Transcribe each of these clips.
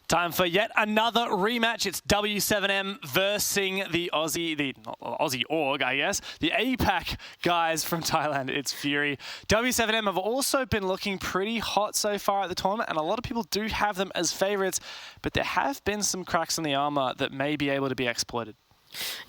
Time for yet another rematch. It's W7M versus the Aussie org, I guess. The APAC guys from Thailand. It's Fury. W7M have also been looking pretty hot so far at the tournament, and a lot of people do have them as favourites, but there have been some cracks in the armour that may be able to be exploited.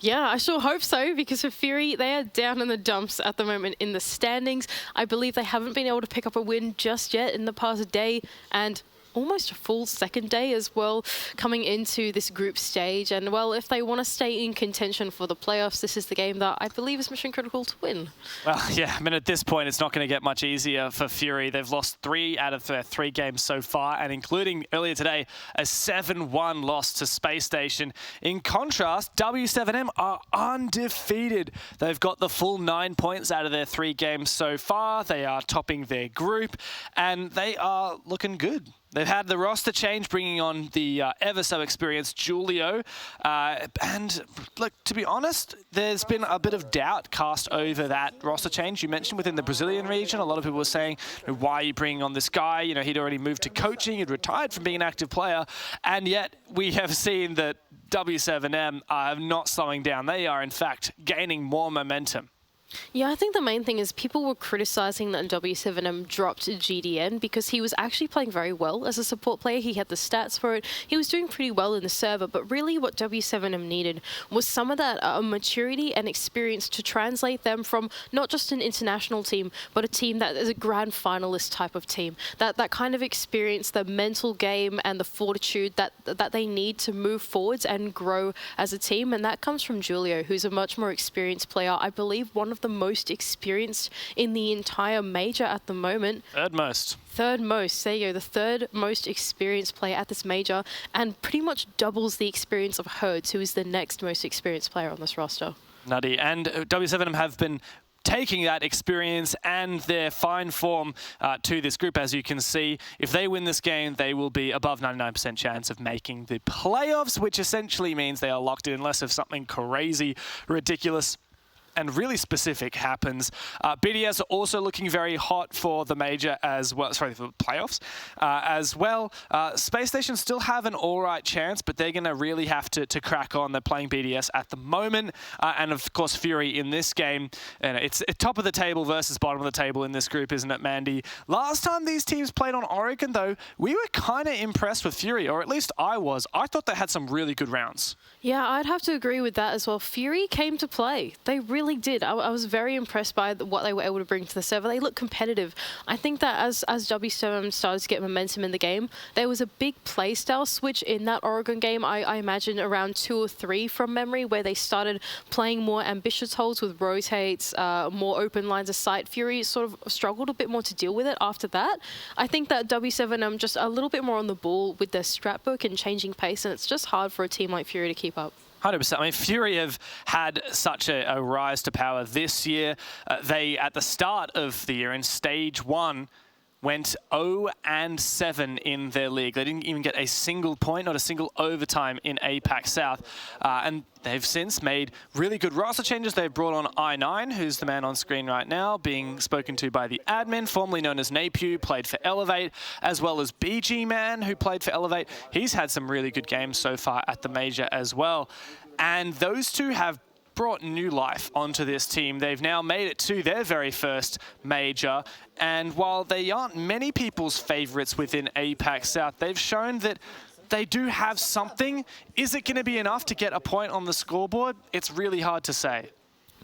Yeah, I sure hope so, because for Fury, they are down in the dumps at the moment in the standings. I believe they haven't been able to pick up a win just yet in the past day, and almost a full second day as well coming into this group stage. And well, if they want to stay in contention for the playoffs, this is the game that I believe is mission critical to win. Well, yeah, I mean, at this point, it's not going to get much easier for Fury. They've lost 3 out of their 3 games so far, and including earlier today, a 7-1 loss to Space Station. In contrast, W7M are undefeated. They've got the full 9 points out of their 3 games so far. They are topping their group, and they are looking good. They've had the roster change, bringing on the ever so experienced Julio. And look, to be honest, there's been a bit of doubt cast over that roster change. You mentioned within the Brazilian region, a lot of people were saying, why are you bringing on this guy? You know, he'd already moved to coaching, he'd retired from being an active player. And yet we have seen that W7M are not slowing down. They are, in fact, gaining more momentum. Yeah, I think the main thing is people were criticizing that W7M dropped GDN because he was actually playing very well as a support player. He had the stats for it. He was doing pretty well in the server, but really what W7M needed was some of that maturity and experience to translate them from not just an international team, but a team that is a grand finalist type of team. That kind of experience, the mental game and the fortitude that they need to move forwards and grow as a team. And that comes from Julio, who's a much more experienced player. I believe one of the most experienced in the entire major at the moment. Third most. Third most. There you go. The third most experienced player at this major, and pretty much doubles the experience of Herds, who is the next most experienced player on this roster. Nutty. And W7M have been taking that experience and their fine form to this group. As you can see, if they win this game, they will be above 99% chance of making the playoffs, which essentially means they are locked in unless if something crazy, ridiculous, and really specific happens. BDS are also looking very hot for the major as well, sorry, for the playoffs as well. Space Station still have an all right chance, but they're going to really have to crack on. They're playing BDS at the moment. And of course, Fury in this game, and it's top of the table versus bottom of the table in this group, isn't it, Mandy? Last time these teams played on Oregon, though, we were kind of impressed with Fury, or at least I was. I thought they had some really good rounds. Yeah, I'd have to agree with that as well. Fury came to play. They really did. I was very impressed by what they were able to bring to the server. They look competitive. I think that as W7M started to get momentum in the game, there was a big playstyle switch in that Oregon game. I imagine around 2 or 3 from memory, where they started playing more ambitious holds with rotates, more open lines of sight. Fury sort of struggled a bit more to deal with it after that. I think that W7M just a little bit more on the ball with their strat book and changing pace, and it's just hard for a team like Fury to keep up. 100%. I mean, Fury have had such a rise to power this year. They, at the start of the year in Stage 1, went 0-7 in their league. They didn't even get a single point, not a single overtime in APAC South. And they've since made really good roster changes. They've brought on I9, who's the man on screen right now, being spoken to by the admin, formerly known as Napew, played for Elevate, as well as BG Man, who played for Elevate. He's had some really good games so far at the major as well. And those two have brought new life onto this team. They've now made it to their very first major, and while they aren't many people's favorites within APAC South, they've shown that they do have something. Is it going to be enough to get a point on the scoreboard? It's really hard to say.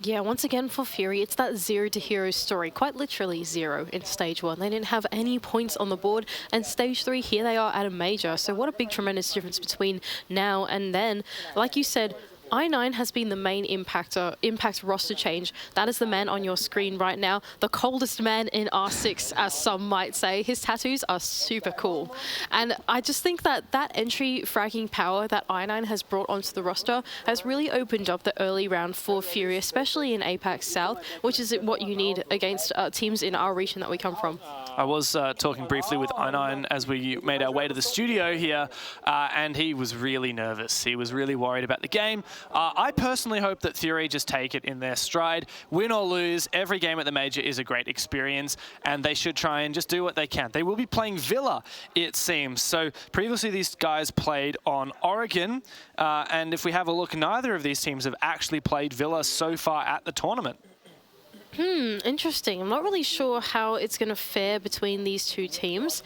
Yeah, once again for Fury, it's that 0 to hero story, quite literally 0 in Stage 1. They didn't have any points on the board, and Stage 3, here they are at a major. So what a big, tremendous difference between now and then. Like you said, I9 has been the main impact roster change. That is the man on your screen right now, the coldest man in R6, as some might say. His tattoos are super cool. And I just think that that entry fragging power that I9 has brought onto the roster has really opened up the early round for Fury, especially in APAC South, which is what you need against teams in our region that we come from. I was talking briefly with I9 as we made our way to the studio here, and he was really nervous. He was really worried about the game. I personally hope that Fury just take it in their stride. Win or lose, every game at the Major is a great experience, and they should try and just do what they can. They will be playing Villa, it seems. So previously these guys played on Oregon, and if we have a look, neither of these teams have actually played Villa so far at the tournament. Interesting. I'm not really sure how it's going to fare between these two teams.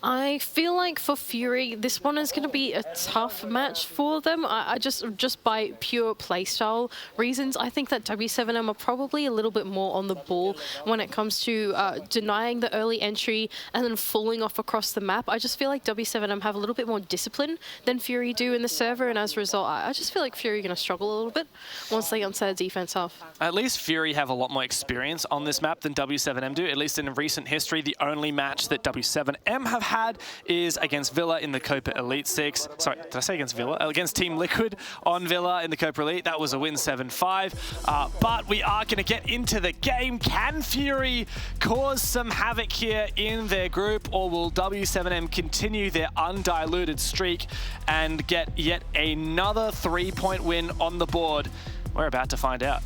I feel like for Fury, this one is going to be a tough match for them. I just by pure playstyle reasons, I think that W7M are probably a little bit more on the ball when it comes to denying the early entry and then falling off across the map. I just feel like W7M have a little bit more discipline than Fury do in the server, and as a result, I just feel like Fury are going to struggle a little bit once they get onto their defense half. At least Fury have a lot more experience on this map than W7M do. At least in recent history, the only match that W7M have had is against Villa in the Copa Elite 6. Sorry, did I say against Villa? Against Team Liquid on Villa in the Copa Elite. That was a win 7-5. But we are going to get into the game. Can Fury cause some havoc here in their group, or will W7M continue their undiluted streak and get yet another 3-point win on the board? We're about to find out.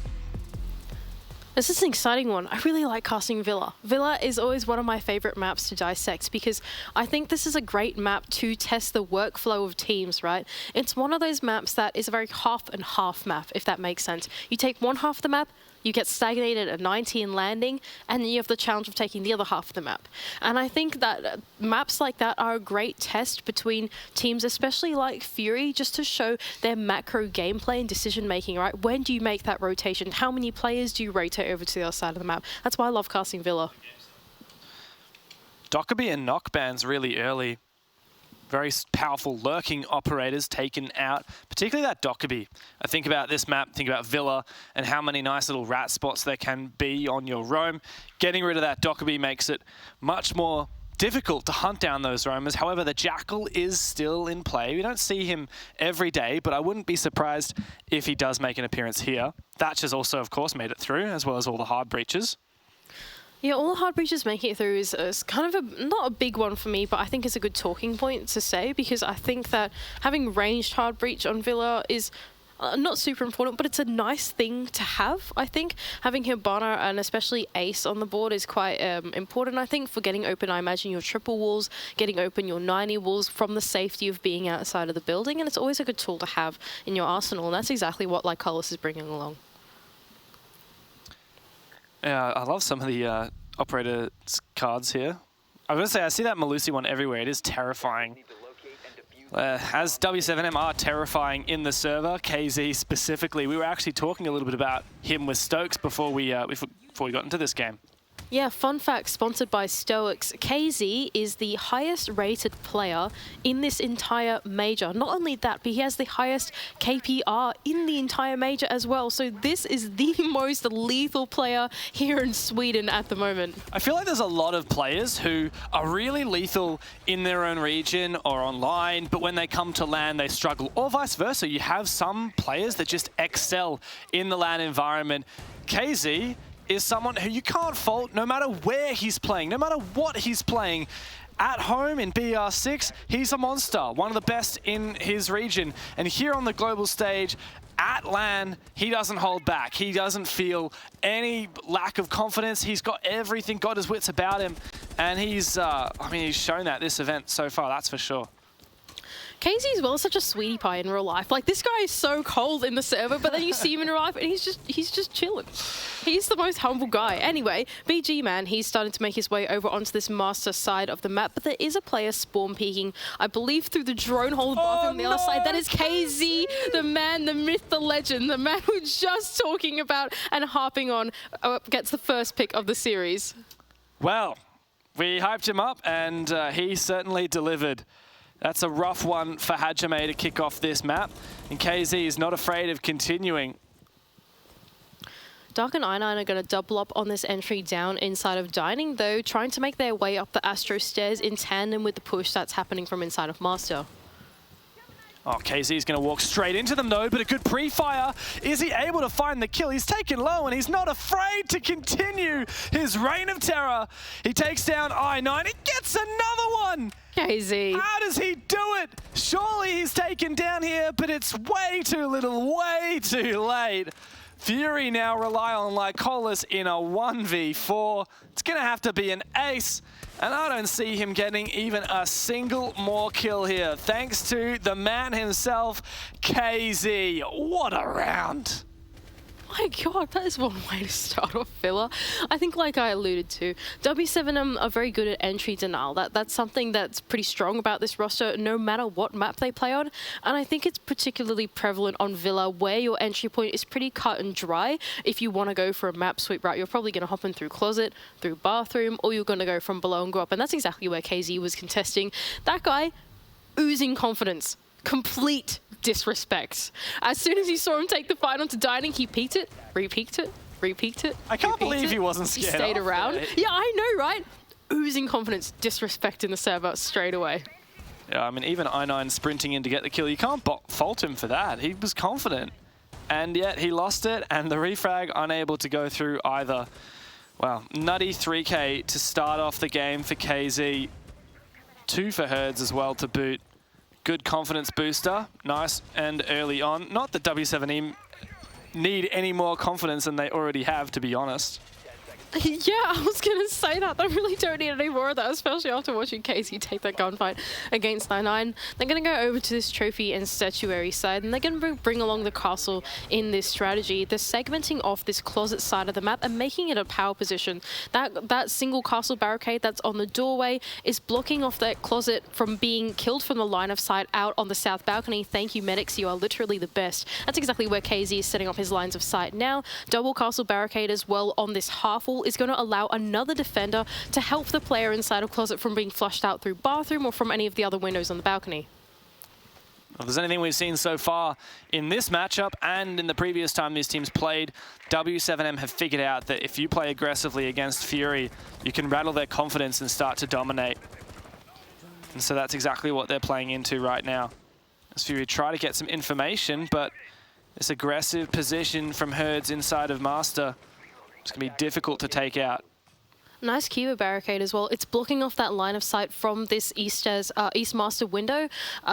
This is an exciting one. I really like casting Villa. Villa is always one of my favorite maps to dissect because I think this is a great map to test the workflow of teams, right? It's one of those maps that is a very half and half map, if that makes sense. You take one half of the map, you get stagnated at 90 in landing, and then you have the challenge of taking the other half of the map. And I think that maps like that are a great test between teams, especially like Fury, just to show their macro gameplay and decision-making, right? When do you make that rotation? How many players do you rotate over to the other side of the map? That's why I love casting Villa. Dockerby and knockbans really early. Very powerful lurking operators taken out, particularly that Dockerby. I think about this map, think about Villa, and how many nice little rat spots there can be on your roam. Getting rid of that Dockerby makes it much more difficult to hunt down those roamers. However, the Jackal is still in play. We don't see him every day, but I wouldn't be surprised if he does make an appearance here. Thatch has also, of course, made it through, as well as all the hard breaches. Yeah, all the hard breaches making it through is kind of not a big one for me, but I think it's a good talking point to say, because I think that having ranged hard breach on Villa is not super important, but it's a nice thing to have. I think having Hibana and especially Ace on the board is quite important, I think, for getting open, I imagine, your triple walls, getting open your 90 walls from the safety of being outside of the building, and it's always a good tool to have in your arsenal, and that's exactly what Lycolis is bringing along. Yeah, I love some of the operator cards here. I was going to say, I see that Melusi one everywhere. It is terrifying. As W7M are terrifying in the server, KZ specifically, we were actually talking a little bit about him with Stokes before we got into this game. Yeah, fun fact, sponsored by Stoics, KZ is the highest rated player in this entire major. Not only that, but he has the highest KPR in the entire major as well. So this is the most lethal player here in Sweden at the moment. I feel like there's a lot of players who are really lethal in their own region or online, but when they come to LAN, they struggle. Or vice versa, you have some players that just excel in the LAN environment. KZ is someone who you can't fault no matter where he's playing, no matter what he's playing. At home in BR6, he's a monster, one of the best in his region. And here on the global stage, at LAN, he doesn't hold back. He doesn't feel any lack of confidence. He's got everything, got his wits about him. And he's shown that this event so far, that's for sure. KZ as well is such a sweetie pie in real life. Like, this guy is so cold in the server, but then you see him in real life and he's just chilling. He's the most humble guy. Anyway, BG man, he's starting to make his way over onto this master side of the map, but there is a player spawn peeking, I believe, through the drone hole on the other side. That is KZ, the man, the myth, the legend, the man we're just talking about and harping on, gets the first pick of the series. Well, we hyped him up and he certainly delivered. That's a rough one for Hajime to kick off this map, and KZ is not afraid of continuing. Dark and I9 are going to double up on this entry down inside of Dining, though, trying to make their way up the Astro stairs in tandem with the push that's happening from inside of Master. Oh, KZ is going to walk straight into them, though, but a good pre-fire. Is he able to find the kill? He's taken low, and he's not afraid to continue his reign of terror. He takes down I9. He gets another one! KZ. How does he do it? Surely he's taken down here, but it's way too little, way too late. Fury now rely on Lycolis in a 1v4. It's going to have to be an ace, and I don't see him getting even a single more kill here. Thanks to the man himself, KZ. What a round. My God, that is one way to start off filler. I think, like I alluded to, W7M are very good at entry denial. That's something that's pretty strong about this roster, no matter what map they play on. And I think it's particularly prevalent on Villa, where your entry point is pretty cut and dry. If you want to go for a map sweep route, you're probably going to hop in through closet, through bathroom, or you're going to go from below and go up. And that's exactly where KZ was contesting. That guy, oozing confidence. Complete disrespect. As soon as you saw him take the fight onto dining, he peeked it, re-peeked it, re-peeked it. I can't believe he wasn't scared. He stayed around. It. Yeah, I know, right? Oozing confidence, disrespect in the server straight away. Yeah, I mean, even I9 sprinting in to get the kill, you can't fault him for that. He was confident, and yet he lost it, and the refrag unable to go through either. Wow, nutty 3K to start off the game for KZ. 2 for Herds as well to boot. Good confidence booster, nice and early on. Not that W7M need any more confidence than they already have, to be honest. Yeah, I was going to say that. They really don't need any more of that, especially after watching KZ take that gunfight against 9-9. They're going to go over to this trophy and statuary side, and they're going to bring along the castle in this strategy. They're segmenting off this closet side of the map and making it a power position. That single castle barricade that's on the doorway is blocking off that closet from being killed from the line of sight out on the south balcony. Thank you, medics. You are literally the best. That's exactly where KZ is setting up his lines of sight now. Double castle barricade as well on this half wall is going to allow another defender to help the player inside of closet from being flushed out through bathroom or from any of the other windows on the balcony. Well, if there's anything we've seen so far in this matchup and in the previous time these teams played, W7M have figured out that if you play aggressively against Fury, you can rattle their confidence and start to dominate. And so that's exactly what they're playing into right now. As Fury try to get some information, but this aggressive position from Herds inside of Master, it's going to be difficult to take out. Nice Kiva barricade as well. It's blocking off that line of sight from this East Master window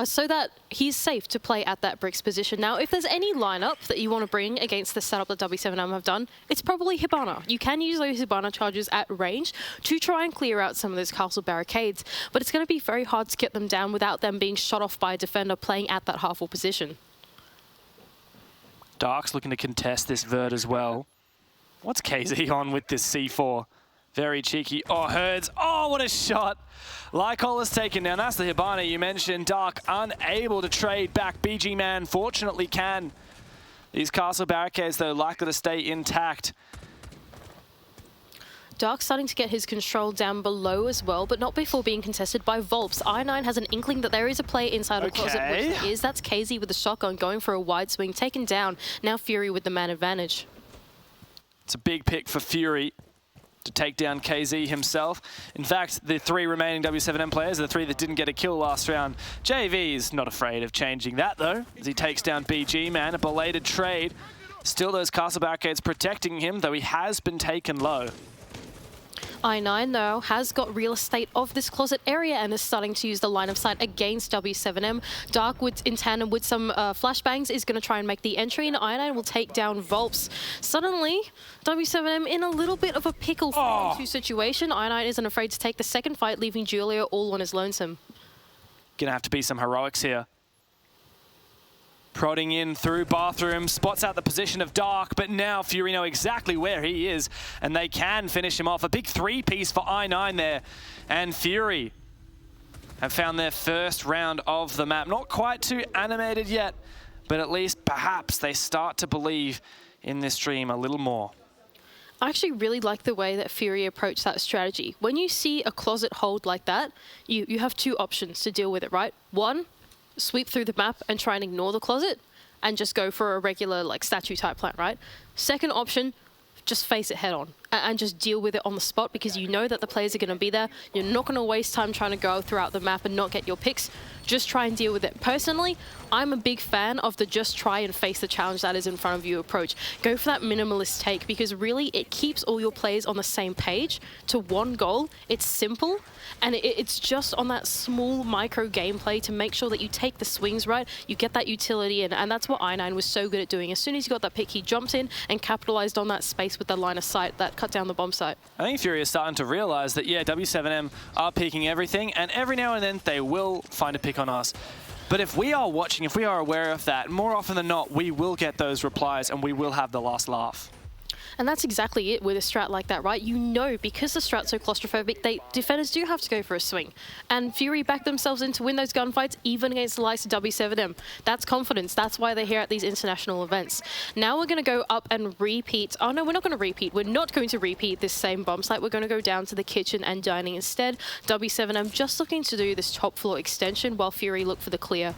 so that he's safe to play at that bricks position. Now, if there's any lineup that you want to bring against the setup that W7M have done, it's probably Hibana. You can use those Hibana charges at range to try and clear out some of those castle barricades, but it's going to be very hard to get them down without them being shot off by a defender playing at that half-wall position. Dark's looking to contest this vert as well. What's KZ on with this C4? Very cheeky. Oh, Herds. Oh, what a shot. Lycol is taken down. That's the Hibana you mentioned. Dark unable to trade back. BG Man fortunately can. These castle barricades, though, likely to stay intact. Dark starting to get his control down below as well, but not before being contested by Volps. I9 has an inkling that there is a player inside of closet, which there is. That's KZ with the shotgun going for a wide swing, taken down. Now Fury with the man advantage. It's a big pick for Fury to take down KZ himself. In fact, the 3 remaining W7M players are the 3 that didn't get a kill last round. JV is not afraid of changing that, though, as he takes down BG Man, a belated trade. Still those castle barricades protecting him, though he has been taken low. I9, though, has got real estate of this closet area and is starting to use the line of sight against W7M. Dark, in tandem with some flashbangs, is going to try and make the entry, and I9 will take down Volps. Suddenly, W7M in a little bit of a pickle 4-2 situation. I9 isn't afraid to take the second fight, leaving Julia all on his lonesome. Gonna have to be some heroics here. Prodding in through bathroom, spots out the position of Dark, but now Fury know exactly where he is, and they can finish him off. A big 3-piece for I9 there, and Fury have found their first round of the map. Not quite too animated yet, but at least perhaps they start to believe in this dream a little more. I actually really like the way that Fury approached that strategy. When you see a closet hold like that, you have 2 options to deal with it, right? One, sweep through the map and try and ignore the closet and just go for a regular statue type plan, right? Second option, just face it head on and just deal with it on the spot, because you know that the players are going to be there. You're not going to waste time trying to go throughout the map and not get your picks. just try and deal with it. Personally, I'm a big fan of the just try and face the challenge that is in front of you approach. Go for that minimalist take because really it keeps all your players on the same page to one goal. It's simple and it's just on that small micro gameplay to make sure that you take the swings right, you get that utility in, and that's what I9 was so good at doing. As soon as he got that pick, he jumped in and capitalized on that space with the line of sight that cut down the bomb site. I think Fury is starting to realize that, yeah, W7M are peeking everything, and every now and then they will find a pick on us. But if we are watching, if we are aware of that, more often than not, we will get those replies and we will have the last laugh. And that's exactly it with a strat like that, right? You know, because the strat's so claustrophobic, defenders do have to go for a swing. And Fury backed themselves in to win those gunfights, even against the likes of W7M. That's confidence. That's why they're here at these international events. Now we're going to go up and repeat. Oh, no, we're not going to repeat. We're not going to repeat this same bomb site. We're going to go down to the kitchen and dining instead. W7M just looking to do this top floor extension while Fury look for the clear.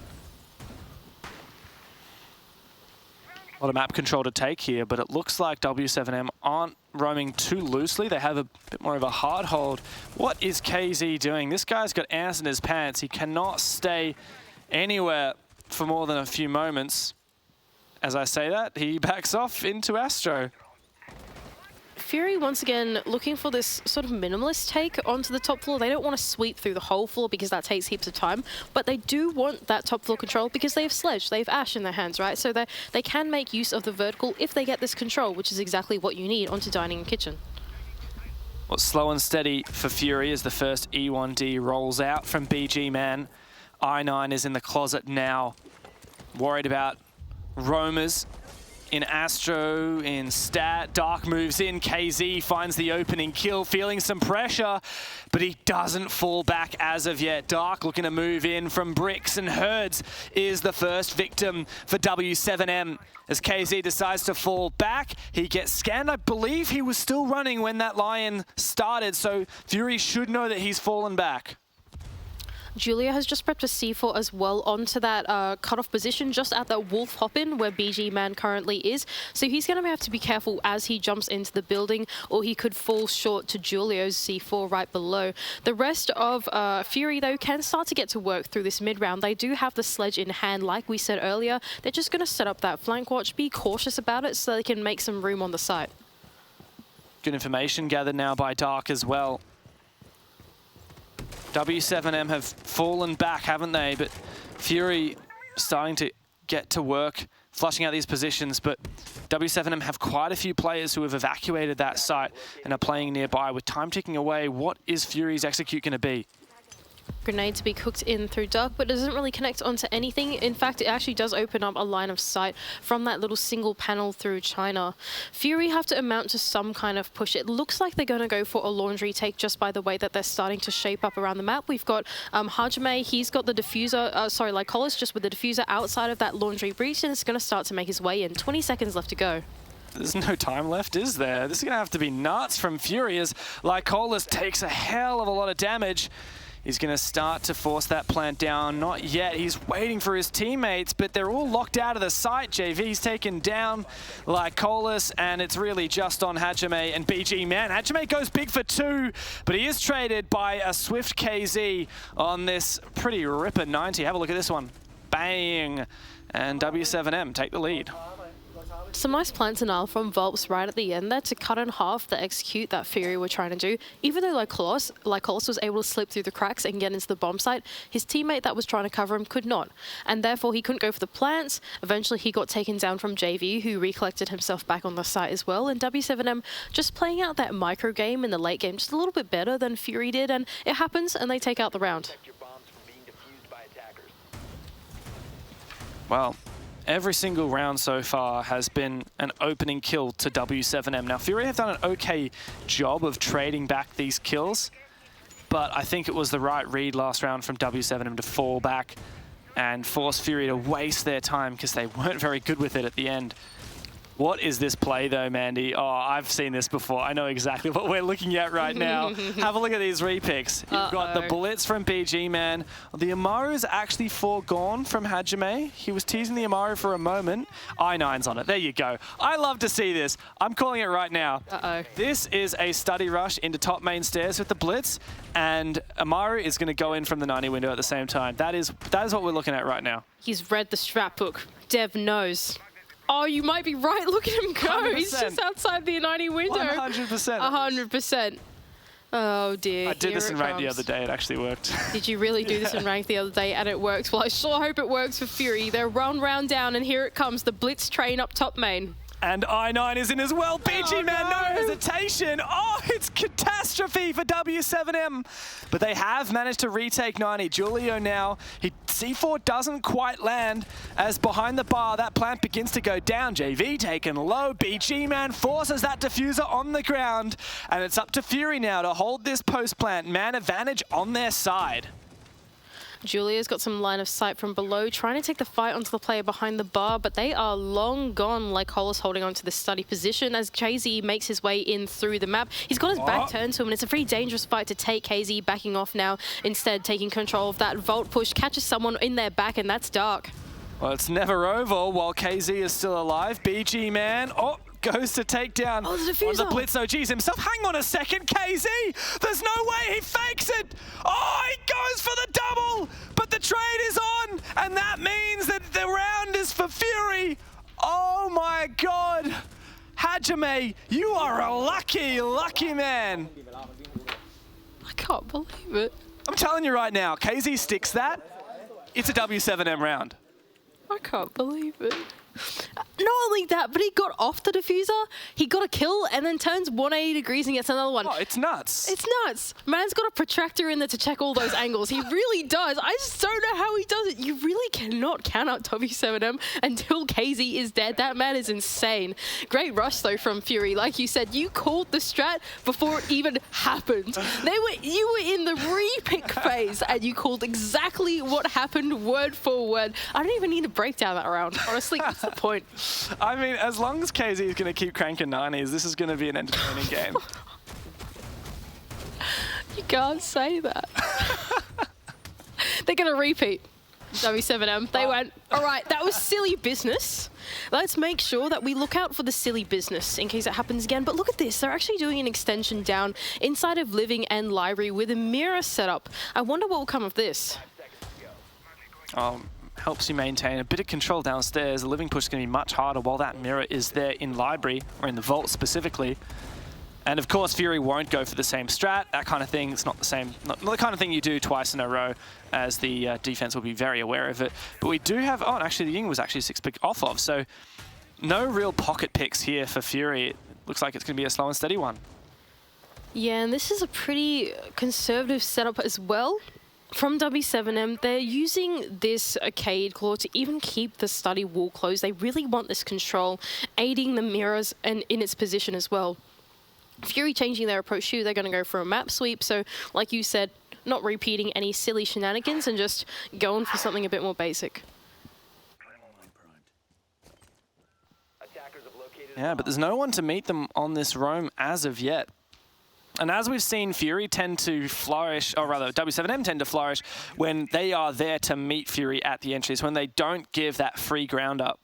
A lot of map control to take here, but it looks like W7M aren't roaming too loosely. They have a bit more of a hard hold. What is KZ doing? This guy's got ants in his pants. He cannot stay anywhere for more than a few moments. As I say that, he backs off into Astro. Fury, once again, looking for this sort of minimalist take onto the top floor. They don't want to sweep through the whole floor because that takes heaps of time, but they do want that top floor control because they have Sledge, they have Ash in their hands, right? So they can make use of the vertical if they get this control, which is exactly what you need onto dining and kitchen. Well, slow and steady for Fury as the first E1D rolls out from BG Man. I9 is in the closet now, worried about roamers. In Astro, in Stat, Dark moves in, KZ finds the opening kill, feeling some pressure, but he doesn't fall back as of yet. Dark looking to move in from bricks, and Herds is the first victim for W7M. As KZ decides to fall back, he gets scanned. I believe he was still running when that Lion started, so Fury should know that he's fallen back. Julia has just prepped a C4 as well onto that cutoff position just at that wolf hop-in where BG Man currently is. So he's going to have to be careful as he jumps into the building, or he could fall short to Julio's C4 right below. The rest of Fury, though, can start to get to work through this mid-round. They do have the Sledge in hand, like we said earlier. They're just going to set up that flank watch, be cautious about it so they can make some room on the site. Good information gathered now by Dark as well. W7M have fallen back, haven't they? But Fury starting to get to work, flushing out these positions. But W7M have quite a few players who have evacuated that site and are playing nearby. With time ticking away, what is Fury's execute going to be? Grenade to be cooked in through Dark, but doesn't really connect onto anything. In fact, it actually does open up a line of sight from that little single panel through China. Fury have to amount to some kind of push. It looks like they're going to go for a laundry take just by the way that they're starting to shape up around the map. We've got Hajime, he's got the diffuser, Lycolis just with the diffuser outside of that laundry breach, and it's going to start to make his way in. 20 seconds left to go. There's no time left, is there? This is going to have to be nuts from Fury as Lycolis takes a hell of a lot of damage. He's going to start to force that plant down. Not yet. He's waiting for his teammates, but they're all locked out of the site. JV's taken down Lycolis, and it's really just on Hajime and BG Man. Hajime goes big for 2, but he is traded by a swift KZ on this pretty ripper 90. Have a look at this one. Bang! And W7M take the lead. Some nice plan denial from Volps right at the end there to cut in half the execute that Fury were trying to do. Even though Lycolis was able to slip through the cracks and get into the bomb site, his teammate that was trying to cover him could not. And therefore he couldn't go for the plants. Eventually he got taken down from JV, who recollected himself back on the site as well. And W7M just playing out that micro game in the late game just a little bit better than Fury did. And it happens and they take out the round. Well, every single round so far has been an opening kill to W7M. Now, Fury have done an okay job of trading back these kills, but I think it was the right read last round from W7M to fall back and force Fury to waste their time because they weren't very good with it at the end. What is this play, though, Mandy? Oh, I've seen this before. I know exactly what we're looking at right now. Have a look at these repicks. You've got the Blitz from BG Man. The Amaru's actually foregone from Hajime. He was teasing the Amaru for a moment. I9's on it. There you go. I love to see this. I'm calling it right now. This is a study rush into top main stairs with the Blitz, and Amaru is going to go in from the 90 window at the same time. That is what we're looking at right now. He's read the strat book. Dev knows. Oh, you might be right. Look at him go. 100%. He's just outside the 90 window. 100%. 100%. Oh, dear. I did this in ranked the other day. It actually worked. Did you really do this in ranked the other day and it works? Well, I sure hope it works for Fury. They're one round down, and here it comes. The Blitz train up top main. And I9 is in as well. BG Man, no hesitation. Oh, it's catastrophe for W7M. But they have managed to retake 90. Julio now, C4 doesn't quite land as behind the bar, that plant begins to go down. JV taken low. BG Man forces that diffuser on the ground. And it's up to Fury now to hold this post plant. Man advantage on their side. Julia's got some line of sight from below, trying to take the fight onto the player behind the bar, but they are long gone. Like Hollis holding on to the study position as KZ makes his way in through the map. He's got his back turned to him, and it's a pretty dangerous fight to take. KZ backing off now, instead taking control of that Volt push, catches someone in their back, and that's Dark. Well, it's never over while KZ is still alive. BG Man, goes to take down on the Blitz OGs himself. Hang on a second, KZ! There's no way he fakes it! Oh, he goes for the double! But the trade is on, and that means that the round is for Fury. Oh my God! Hajime, you are a lucky, lucky man. I can't believe it. I'm telling you right now, KZ sticks that, it's a W7M round. I can't believe it. Not only that, but he got off the diffuser, he got a kill, and then turns 180 degrees and gets another one. Oh, it's nuts. It's nuts. Man's got a protractor in there to check all those angles. He really does. I just don't know how he does it. You really cannot count out W7M until KZ is dead. That man is insane. Great rush, though, from Fury. Like you said, you called the strat before it even happened. You were in the repick phase, and you called exactly what happened word for word. I don't even need to break down that round. Honestly, what's the point? I mean, as long as KZ is going to keep cranking 90s, this is going to be an entertaining game. You can't say that. They're going to repeat. W7M, they went, all right, that was silly business. Let's make sure that we look out for the silly business in case it happens again. But look at this, they're actually doing an extension down inside of Living and Library with a mirror setup. I wonder what will come of this. Helps you maintain a bit of control downstairs. The living push is going to be much harder while that mirror is there in Library, or in the Vault specifically. And of course, Fury won't go for the same strat, that kind of thing. It's not the same, not the kind of thing you do twice in a row, as the defense will be very aware of it. But we do have, and actually the Ying was actually 6 pick off of, so no real pocket picks here for Fury. It looks like it's going to be a slow and steady one. Yeah, and this is a pretty conservative setup as well. From W7M, they're using this Arcade Claw to even keep the study wall closed. They really want this control, aiding the mirrors and in its position as well. Fury changing their approach too, they're going to go for a map sweep. So, like you said, not repeating any silly shenanigans and just going for something a bit more basic. Yeah, but there's no one to meet them on this roam as of yet. And as we've seen, Fury tend to flourish, or rather W7M tend to flourish when they are there to meet Fury at the entries, when they don't give that free ground up.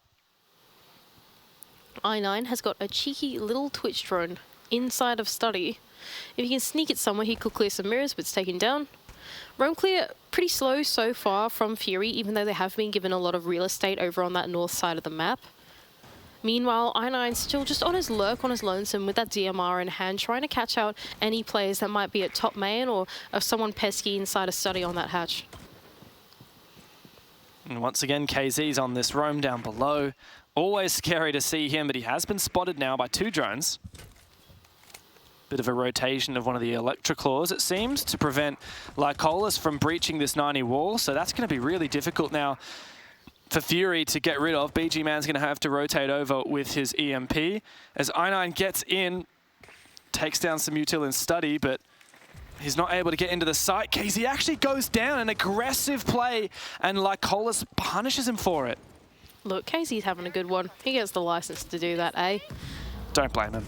I9 has got a cheeky little Twitch drone inside of study. If he can sneak it somewhere, he could clear some mirrors, but it's taken down. Roam clear pretty slow so far from Fury, even though they have been given a lot of real estate over on that north side of the map. Meanwhile, I9's still just on his lurk, on his lonesome, with that DMR in hand, trying to catch out any players that might be at top main or someone pesky inside a study on that hatch. And once again, KZ's on this roam down below. Always scary to see him, but he has been spotted now by 2 drones. Bit of a rotation of one of the Electroclaws, it seems, to prevent Lycolis from breaching this 90 wall. So that's going to be really difficult now for Fury to get rid of. BG Man's going to have to rotate over with his EMP. As I9 gets in, takes down some util in study, but he's not able to get into the site. KZ actually goes down, an aggressive play, and Lycolis punishes him for it. Look, Casey's having a good one. He gets the license to do that, eh? Don't blame him.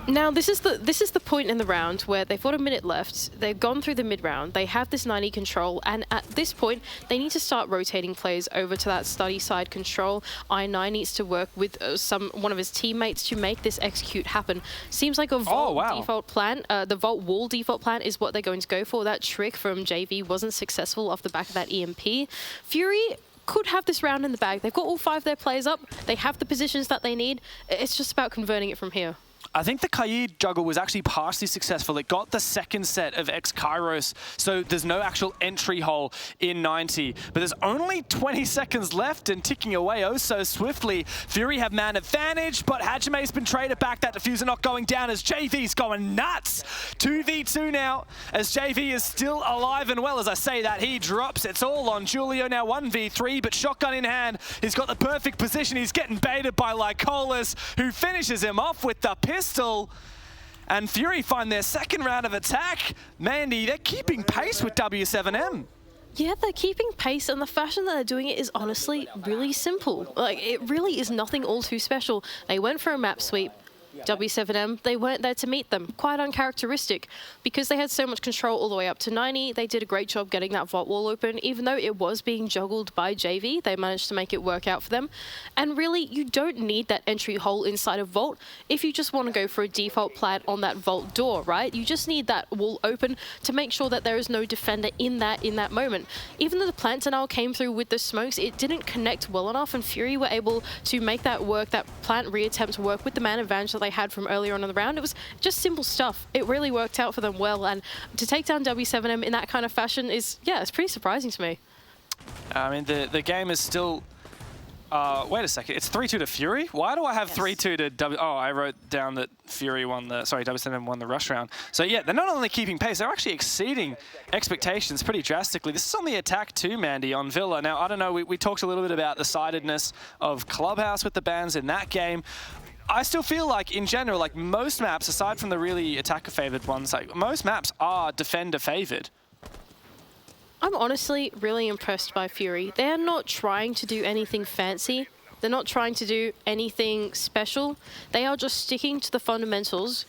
Now, this is the point in the round where they've got a minute left. They've gone through the mid-round. They have this 90 control, and at this point, they need to start rotating players over to that study side control. I9 needs to work with one of his teammates to make this execute happen. Seems like a Vault default plan. The Vault wall default plan is what they're going to go for. That trick from JV wasn't successful off the back of that EMP. Fury could have this round in the bag. They've got all 5 of their players up. They have the positions that they need. It's just about converting it from here. I think the Kaid juggle was actually partially successful. It got the second set of X-Kairos, so there's no actual entry hole in 90. But there's only 20 seconds left and ticking away oh so swiftly. Fury have man advantage, but Hajame's been traded back. That diffuser not going down as JV's going nuts. 2v2 now, as JV is still alive and well. As I say that, he drops. It's all on Julio now, 1v3, but shotgun in hand. He's got the perfect position. He's getting baited by Lycolis, who finishes him off with the pistol. And Fury find their second round of attack. Mandy, they're keeping pace with W7M. Yeah, they're keeping pace, and the fashion that they're doing it is honestly really simple. Like, it really is nothing all too special. They went for a map sweep. W7M, they weren't there to meet them. Quite uncharacteristic. Because they had so much control all the way up to 90, they did a great job getting that vault wall open. Even though it was being juggled by JV, they managed to make it work out for them. And really, you don't need that entry hole inside of vault if you just want to go for a default plan on that vault door, right? You just need that wall open to make sure that there is no defender in that moment. Even though the plant denial came through with the smokes, it didn't connect well enough, and Fury were able to make that work, that plant reattempt work with the man advantage that they had from earlier on in the round. It was just simple stuff. It really worked out for them well, and to take down W7M in that kind of fashion is, yeah, it's pretty surprising to me. I mean, the game is still... wait a second, it's 3-2 to Fury? Why do I have 3-2 to W... Oh, I wrote down that Fury won the... Sorry, W7M won the rush round. So yeah, they're not only keeping pace, they're actually exceeding expectations pretty drastically. This is on the attack too, Mandy, on Villa. Now, I don't know, we talked a little bit about the sidedness of Clubhouse with the bans in that game. I still feel like, in general, like most maps, aside from the really attacker-favored ones, like most maps are defender-favored. I'm honestly really impressed by Fury. They're not trying to do anything fancy. They're not trying to do anything special. They are just sticking to the fundamentals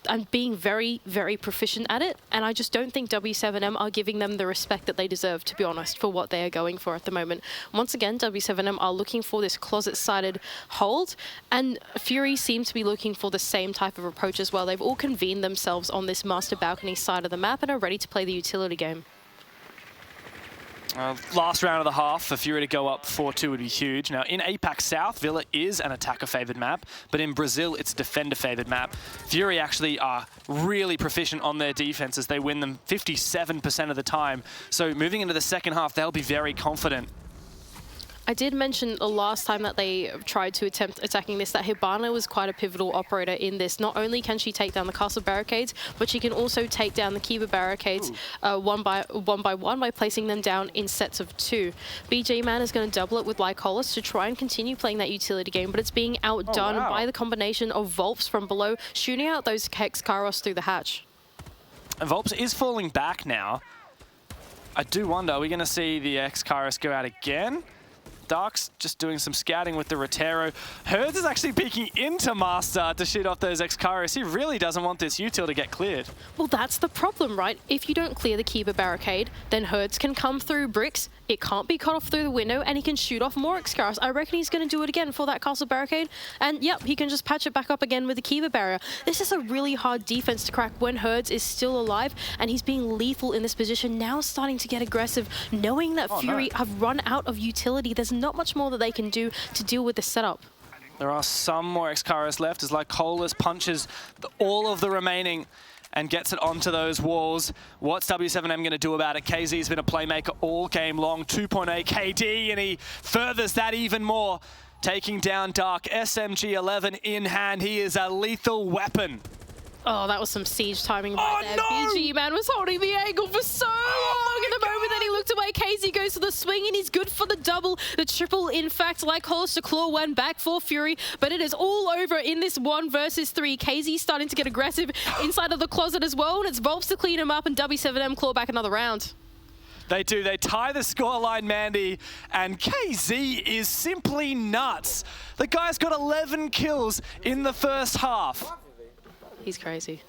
and being very, very proficient at it. And I just don't think W7M are giving them the respect that they deserve, to be honest, for what they are going for at the moment. Once again, W7M are looking for this closet-sided hold, and Fury seem to be looking for the same type of approach as well. They've all convened themselves on this master balcony side of the map and are ready to play the utility game. Last round of the half for Fury to go up 4-2 would be huge. Now, in APAC South, Villa is an attacker-favoured map, but in Brazil, it's a defender-favoured map. Fury actually are really proficient on their defenses. They win them 57% of the time. So moving into the second half, they'll be very confident. I did mention the last time that they tried to attempt attacking this, that Hibana was quite a pivotal operator in this. Not only can she take down the castle barricades, but she can also take down the Kiva barricades one by one by placing them down in sets of 2. BG Man is going to double it with Lycolis to try and continue playing that utility game, but it's being outdone by the combination of Volps from below, shooting out those Hex Kairos through the hatch. And Volps is falling back now. I do wonder, are we going to see the X-Kairos go out again? Dark's just doing some scouting with the Rotero. Herds is actually peeking into Master to shoot off those X-Kairos. He really doesn't want this util to get cleared. Well, that's the problem, right? If you don't clear the Kiba barricade, then Herds can come through bricks, it can't be cut off through the window, and he can shoot off more X-Kairos. I reckon he's going to do it again for that castle barricade, and yep, he can just patch it back up again with the Kiba barrier. This is a really hard defense to crack when Herds is still alive, and he's being lethal in this position, now starting to get aggressive, knowing that Fury have run out of utility. There's not much more that they can do to deal with the setup. There are some more X-Kairos left as Lycolis punches all of the remaining and gets it onto those walls. What's W7M going to do about it? KZ's been a playmaker all game long, 2.8 KD, and he furthers that even more, taking down Dark. SMG-11 in hand. He is a lethal weapon. Oh, that was some siege timing right there. BG Man was holding the angle for so long. In the moment that he looked away, KZ goes for the swing, and he's good for the double. The triple, in fact, like Hollis to claw one back for Fury, but it is all over in this 1 versus 3. KZ starting to get aggressive inside of the closet as well, and it's Volps to clean him up, and W7M claw back another round. They do. They tie the scoreline, Mandy, and KZ is simply nuts. The guy's got 11 kills in the first half. He's crazy.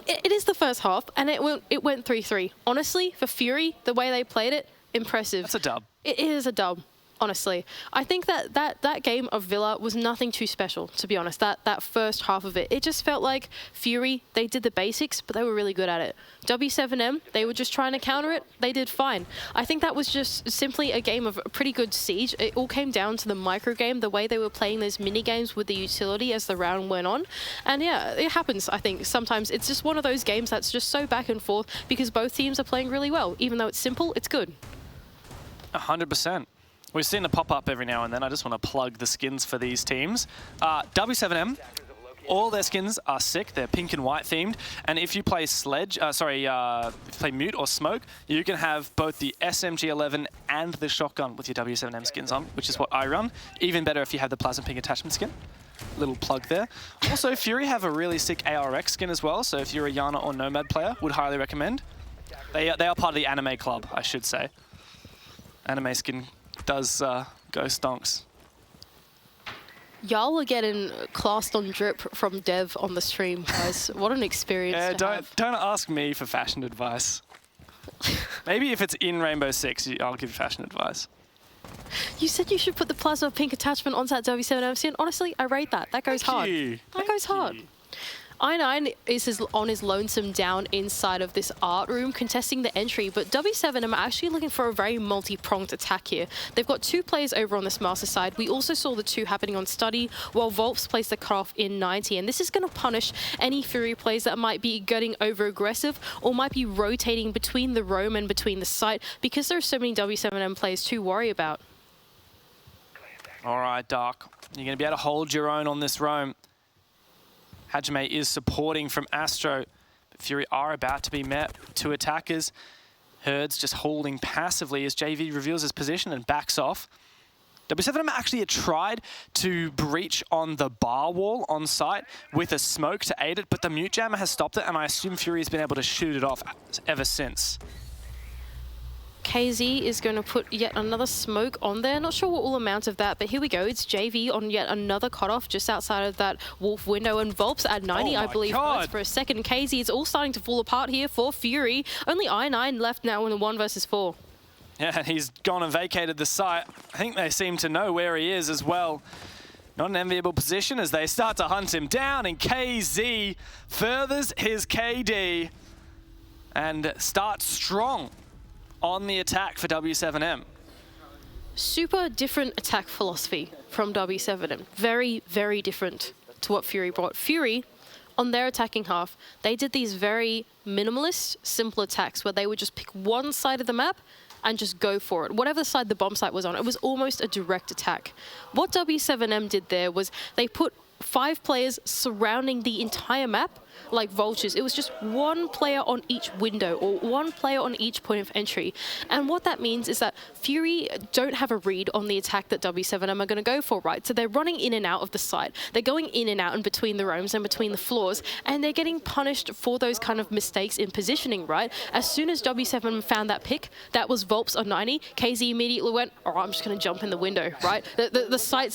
It is the first half, and it went 3-3. Honestly, for Fury, the way they played it, impressive. That's a dub. It is a dub. Honestly, I think that game of Villa was nothing too special, to be honest. That first half of it, it just felt like Fury, they did the basics, but they were really good at it. W7M, they were just trying to counter it. They did fine. I think that was just simply a game of a pretty good siege. It all came down to the micro game, the way they were playing those mini games with the utility as the round went on. And yeah, it happens, I think. Sometimes it's just one of those games that's just so back and forth because both teams are playing really well. Even though it's simple, it's good. 100%. We've seen it pop up every now and then. I just want to plug the skins for these teams. W7M, all their skins are sick. They're pink and white themed. And if you play Sledge, if you play Mute or Smoke, you can have both the SMG11 and the Shotgun with your W7M skins on, which is what I run. Even better if you have the Plasma Pink attachment skin. Little plug there. Also, Fury have a really sick ARX skin as well. So if you're a Yana or Nomad player, would highly recommend. They are part of the anime club, I should say. Anime skin does go stonks. Y'all are getting classed on drip from Dev on the stream, guys. What an experience to have. Don't ask me for fashion advice. Maybe if it's in Rainbow Six, I'll give fashion advice. You said you should put the Plasma Pink attachment onto that W7M skin. Honestly, I rate that. That goes hard. That goes hard. I9 is on his lonesome down inside of this art room contesting the entry, but W7M are actually looking for a very multi-pronged attack here. They've got two players over on this master side. We also saw the two happening on Study, while Volps plays the cutoff in 90, and this is going to punish any Fury players that might be getting over-aggressive or might be rotating between the roam and between the site because there are so many W7M players to worry about. All right, Dark. You're going to be able to hold your own on this roam. Hajime is supporting from Astro, but Fury are about to be met. Two attackers. Herds just holding passively as JV reveals his position and backs off. W7M actually had tried to breach on the bar wall on site with a smoke to aid it, but the mute jammer has stopped it, and I assume Fury has been able to shoot it off ever since. KZ is going to put yet another smoke on there. Not sure what all amount of that, but here we go. It's JV on yet another cutoff just outside of that Wolf window, and Volps at 90, I believe, for a second. KZ, it's all starting to fall apart here for Fury. Only I9 left now in the 1 versus 4. Yeah, and he's gone and vacated the site. I think they seem to know where he is as well. Not an enviable position as they start to hunt him down, and KZ furthers his KD and starts strong on the attack for W7M. Super different attack philosophy from W7M. Very, very different to what Fury brought. Fury, on their attacking half, they did these very minimalist, simple attacks where they would just pick one side of the map and just go for it. Whatever side the bomb site was on, it was almost a direct attack. What W7M did there was they put 5 players surrounding the entire map like vultures. It was just one player on each window or one player on each point of entry. And what that means is that Fury don't have a read on the attack that W7M are going to go for, right? So they're running in and out of the site. They're going in and out and between the roams and between the floors, and they're getting punished for those kind of mistakes in positioning, right? As soon as W7M found that pick, that was Volps on 90, KZ immediately went, all right, I'm just going to jump in the window, right? The site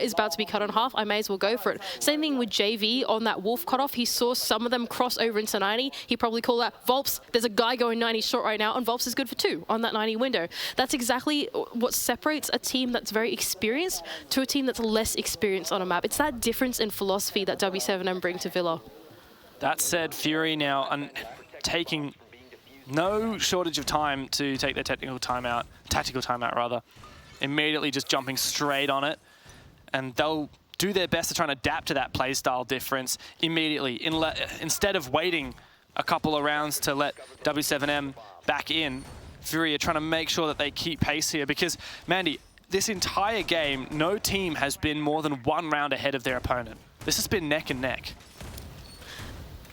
is about to be cut in half. I may as well go for it. Same thing with JV on that Wolf cutoff. He saw some of them cross over into 90. He probably called that Volps. There's a guy going 90 short right now, and Volps is good for 2 on that 90 window. That's exactly what separates a team that's very experienced to a team that's less experienced on a map. It's that difference in philosophy that W7M bring to Villa. That said, Fury now taking no shortage of time to take their tactical timeout rather. Immediately just jumping straight on it, and they'll do their best to try and adapt to that playstyle difference immediately. Instead of waiting a couple of rounds to let W7M back in, Fury are trying to make sure that they keep pace here because, Mandy, this entire game, no team has been more than 1 round ahead of their opponent. This has been neck and neck.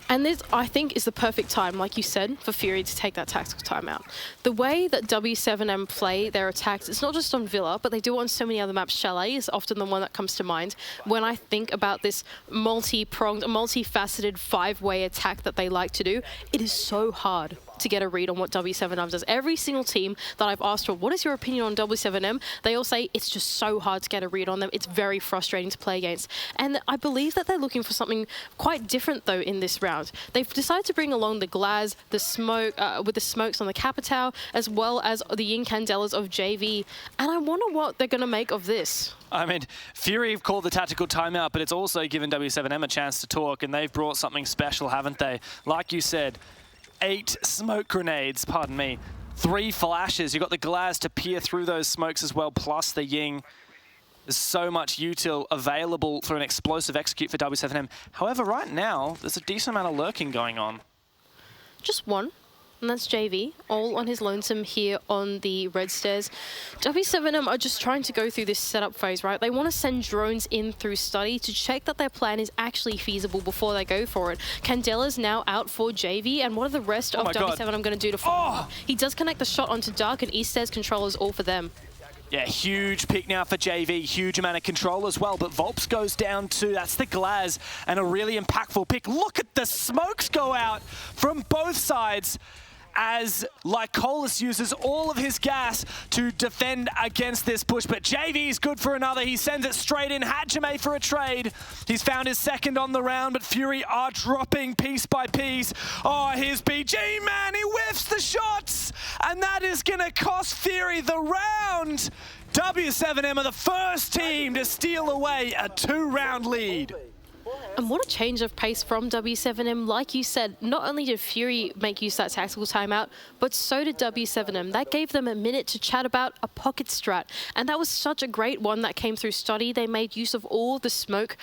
And this, I think, is the perfect time, like you said, for Fury to take that tactical timeout. The way that W7M play their attacks, it's not just on Villa, but they do it on so many other maps. Chalet is often the one that comes to mind when I think about this multi-pronged, multifaceted 5-way attack that they like to do. It is so hard to get a read on what W7M does. Every single team that I've asked for, what is your opinion on W7M? They all say it's just so hard to get a read on them. It's very frustrating to play against. And I believe that they're looking for something quite different, though, in this round. They've decided to bring along the Glaz, the Smoke, with the Smokes on the Capitao, as well as the Incandelas of JV. And I wonder what they're going to make of this. I mean, Fury have called the tactical timeout, but it's also given W7M a chance to talk, and they've brought something special, haven't they? Like you said, 8 smoke grenades, pardon me, 3 flashes. You've got the Glaz to peer through those smokes as well, plus the Ying. There's so much util available for an explosive execute for W7M. However, right now, there's a decent amount of lurking going on. Just one. And that's JV, all on his lonesome here on the red stairs. W7M are just trying to go through this setup phase, right? They want to send drones in through study to check that their plan is actually feasible before they go for it. Candela's now out for JV, and what are the rest of W7M going to do to follow? He does connect the shot onto Dark, and East Stairs controllers all for them. Yeah, huge pick now for JV, huge amount of control as well, but Volps goes down too. That's the Glaz, and a really impactful pick. Look at the smokes go out from both sides as Lycolis uses all of his gas to defend against this push, but JV is good for another. He sends it straight in. Hajime for a trade. He's found his second on the round, but Fury are dropping piece by piece. Oh, here's BG, man. He whiffs the shots, and that is going to cost Fury the round. W7M are the first team to steal away a 2-round lead. And what a change of pace from W7M. Like you said, not only did Fury make use of that tactical timeout, but so did W7M. That gave them a minute to chat about a pocket strat. And that was such a great one that came through study. They made use of all the smoke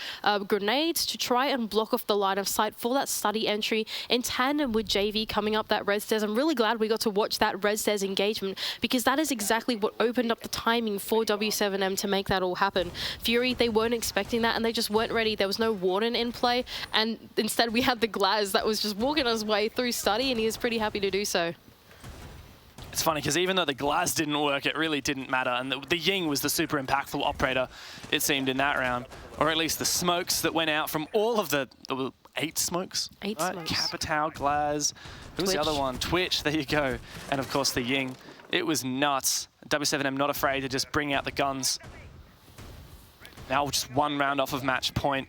grenades to try and block off the line of sight for that study entry in tandem with JV coming up that red stairs. I'm really glad we got to watch that red stairs engagement, because that is exactly what opened up the timing for W7M to make that all happen. Fury, they weren't expecting that, and they just weren't ready. There was no Warden in play, and instead we had the Glaz that was just walking his way through study, and he was pretty happy to do so. It's funny because even though the Glaz didn't work, it really didn't matter, and the Ying was the super impactful operator, it seemed, in that round, or at least the smokes that went out from all of the 8 smokes. 8 smokes. Capitao, Glaz, who's the other one? Twitch, there you go, and of course the Ying. It was nuts. W7M not afraid to just bring out the guns. Now just 1 round off of match point.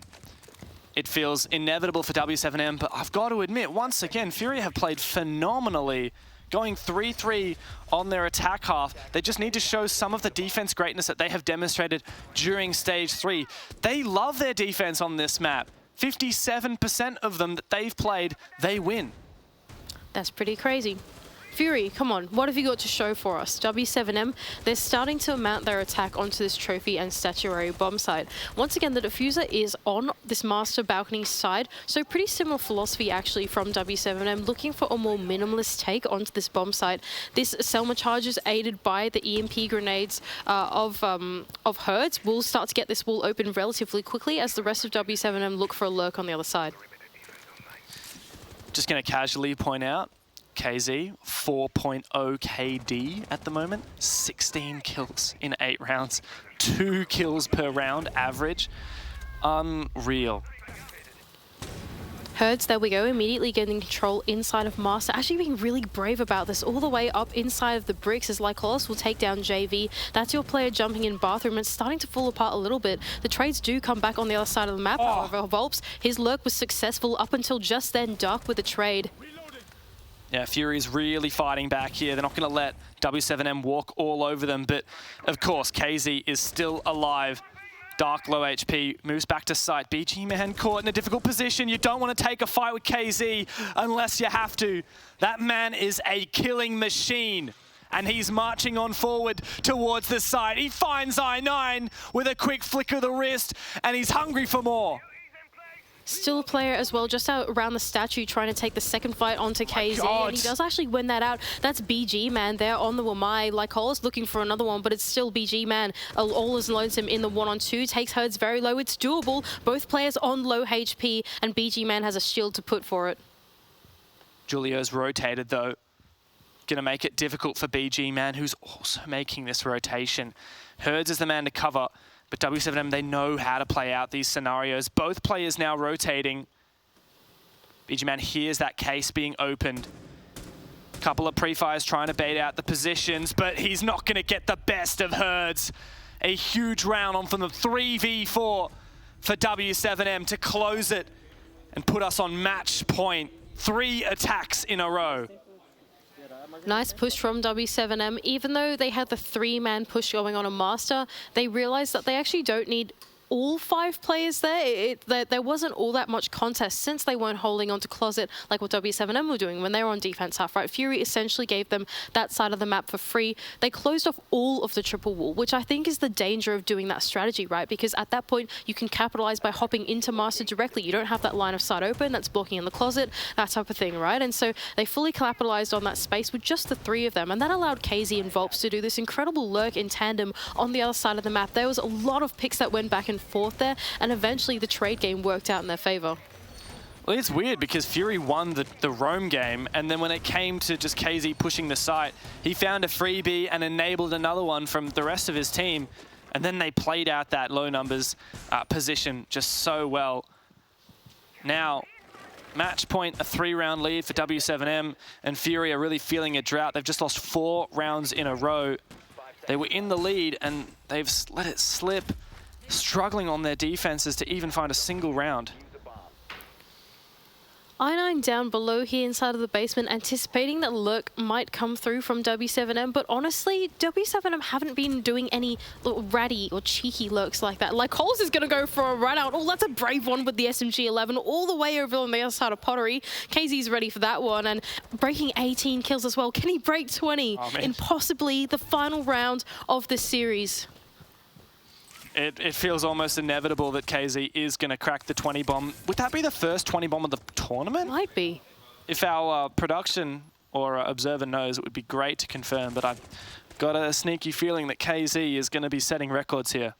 It feels inevitable for W7M, but I've got to admit, once again, Fury have played phenomenally, going 3-3 on their attack half. They just need to show some of the defense greatness that they have demonstrated during Stage 3. They love their defense on this map. 57% of them that they've played, they win. That's pretty crazy. Fury, come on, what have you got to show for us? W7M, they're starting to mount their attack onto this trophy and statuary bomb site. Once again, the diffuser is on this master balcony side, so pretty similar philosophy actually from W7M, looking for a more minimalist take onto this bomb site. This Selma charge is aided by the EMP grenades of Herds. We'll start to get this wall open relatively quickly as the rest of W7M look for a lurk on the other side. Just going to casually point out, KZ, 4.0 KD at the moment, 16 kills in 8 rounds, 2 kills per round average. Unreal. Herds, there we go, immediately getting control inside of Master, actually being really brave about this, all the way up inside of the bricks as Lycolis will take down JV. That's your player jumping in bathroom. It's starting to fall apart a little bit. The trades do come back on the other side of the map, however. Volps, his lurk was successful up until just then. Dark with a trade. Yeah, Fury's really fighting back here. They're not going to let W7M walk all over them, but of course, KZ is still alive. Dark, low HP, moves back to site. BG Man caught in a difficult position. You don't want to take a fight with KZ unless you have to. That man is a killing machine, and he's marching on forward towards the site. He finds I9 with a quick flick of the wrist, and he's hungry for more. Still a player as well, just out around the statue, trying to take the second fight onto KZ, and he does actually win that out. That's BG Man there on the Wamai. Lycolis looking for another one, but it's still BG Man. All is lonesome in the 1-on-2, takes Herds very low. It's doable. Both players on low HP, and BG Man has a shield to put for it. Julio's rotated though. Gonna make it difficult for BG Man, who's also making this rotation. Herds is the man to cover. But W7M, they know how to play out these scenarios. Both players now rotating. BG Man hears that case being opened. Couple of pre-fires trying to bait out the positions, but he's not going to get the best of Herds. A huge round on from the 3v4 for W7M to close it and put us on match point. 3 attacks in a row. Nice push from W7M. Even though they had the 3-man push going on a Master, they realized that they actually don't need all 5 players there. There wasn't all that much contest since they weren't holding on to Closet like what W7M were doing when they were on defense half, right? Fury essentially gave them that side of the map for free. They closed off all of the triple wall, which I think is the danger of doing that strategy, right? Because at that point, you can capitalize by hopping into Master directly. You don't have that line of sight open that's blocking in the Closet, that type of thing, right? And so they fully capitalized on that space with just the 3 of them. And that allowed KZ and Volps to do this incredible lurk in tandem on the other side of the map. There was a lot of picks that went back and forth there, and eventually the trade game worked out in their favor. Well, it's weird because Fury won the roam game, and then when it came to just KZ pushing the site, he found a freebie and enabled another one from the rest of his team, and then they played out that low numbers position just so well. Now, match point, a 3-round lead for W7M, and Fury are really feeling a drought. They've just lost 4 rounds in a row. They were in the lead, and they've let it slip, struggling on their defenses to even find a single round. I9 down below here inside of the basement, anticipating that lurk might come through from W7M, but honestly, W7M haven't been doing any ratty or cheeky lurks like that. Like, Coles is going to go for a run out. Oh, that's a brave one with the SMG-11 all the way over on the other side of Pottery. KZ's ready for that one, and breaking 18 kills as well. Can he break 20 in possibly the final round of the series? It feels almost inevitable that KZ is going to crack the 20 bomb. Would that be the first 20 bomb of the tournament? Might be. If our production or observer knows, it would be great to confirm, but I've got a sneaky feeling that KZ is going to be setting records here.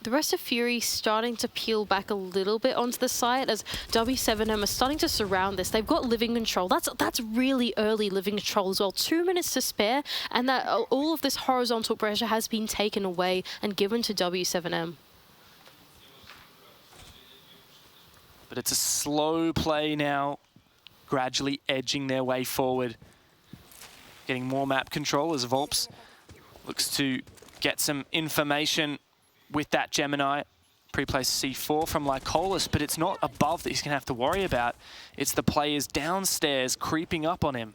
The rest of Fury starting to peel back a little bit onto the side as W7M are starting to surround this. They've got living control. That's really early living control as well. 2 minutes to spare, and that all of this horizontal pressure has been taken away and given to W7M. But it's a slow play now, gradually edging their way forward. Getting more map control as Volps looks to get some information with that Gemini. Pre-placed C4 from Lycolis, but it's not above that he's going to have to worry about. It's the players downstairs creeping up on him.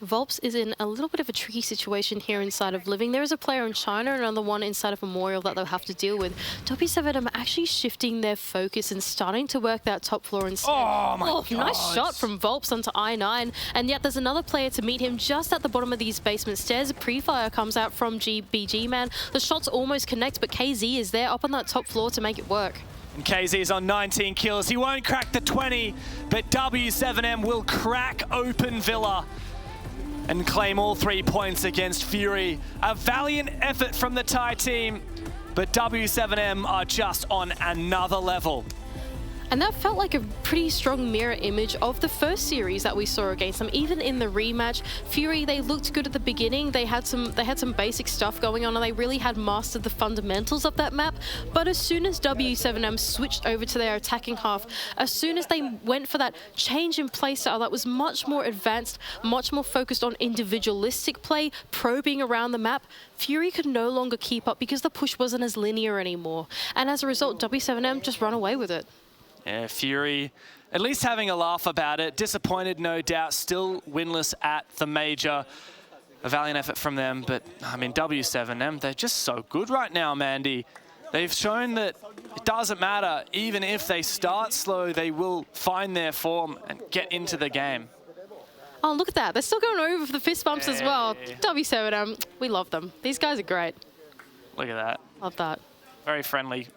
Volps is in a little bit of a tricky situation here inside of Living. There is a player in China and another one inside of Memorial that they'll have to deal with. W7M are actually shifting their focus and starting to work that top floor instead. Oh my God. Nice shot from Volps onto I9. And yet there's another player to meet him just at the bottom of these basement stairs. A pre-fire comes out from BG Man. The shots almost connect, but KZ is there up on that top floor to make it work. And KZ is on 19 kills. He won't crack the 20, but W7M will crack open Villa and claim all 3 points against Fury. A valiant effort from the Thai team, but W7M are just on another level. And that felt like a pretty strong mirror image of the first series that we saw against them. Even in the rematch, Fury, they looked good at the beginning. They had some basic stuff going on, and they really had mastered the fundamentals of that map. But as soon as W7M switched over to their attacking half, as soon as they went for that change in playstyle that was much more advanced, much more focused on individualistic play, probing around the map, Fury could no longer keep up because the push wasn't as linear anymore. And as a result, W7M just run away with it. Yeah, Fury at least having a laugh about it. Disappointed, no doubt, still winless at the major. A valiant effort from them, but I mean, W7M, they're just so good right now, Mandy. They've shown that it doesn't matter. Even if they start slow, they will find their form and get into the game. Oh, look at that. They're still going over for the fist bumps as well. W7M, we love them. These guys are great. Look at that. Love that. Very friendly.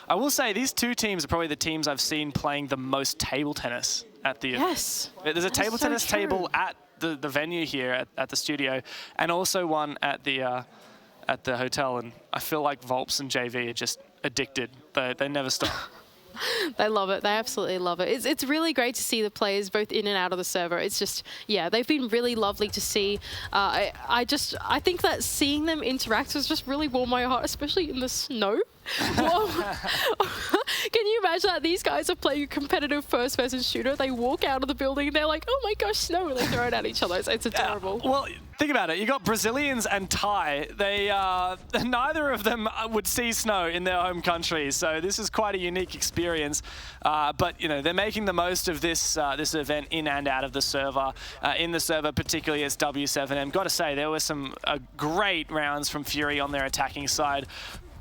I will say these two teams are probably the teams I've seen playing the most table tennis at the event. Yes. There's a table tennis table at the venue here at the studio, and also one at the hotel. And I feel like Volps and JV are just addicted. They never stop. They love it. They absolutely love it. It's really great to see the players both in and out of the server. It's just, yeah, they've been really lovely to see. I think that seeing them interact has just really warmed my heart, especially in the snow. Whoa. Can you imagine that these guys are playing a competitive first-person shooter? They walk out of the building and they're like, "Oh my gosh, snow!" and they throw it at each other. It's adorable. Well, think about it. You got Brazilians and Thai. They neither of them would see snow in their home country, so this is quite a unique experience. But you know, they're making the most of this event in and out of the server. In the server, particularly as W7M. Got to say, there were some great rounds from Fury on their attacking side.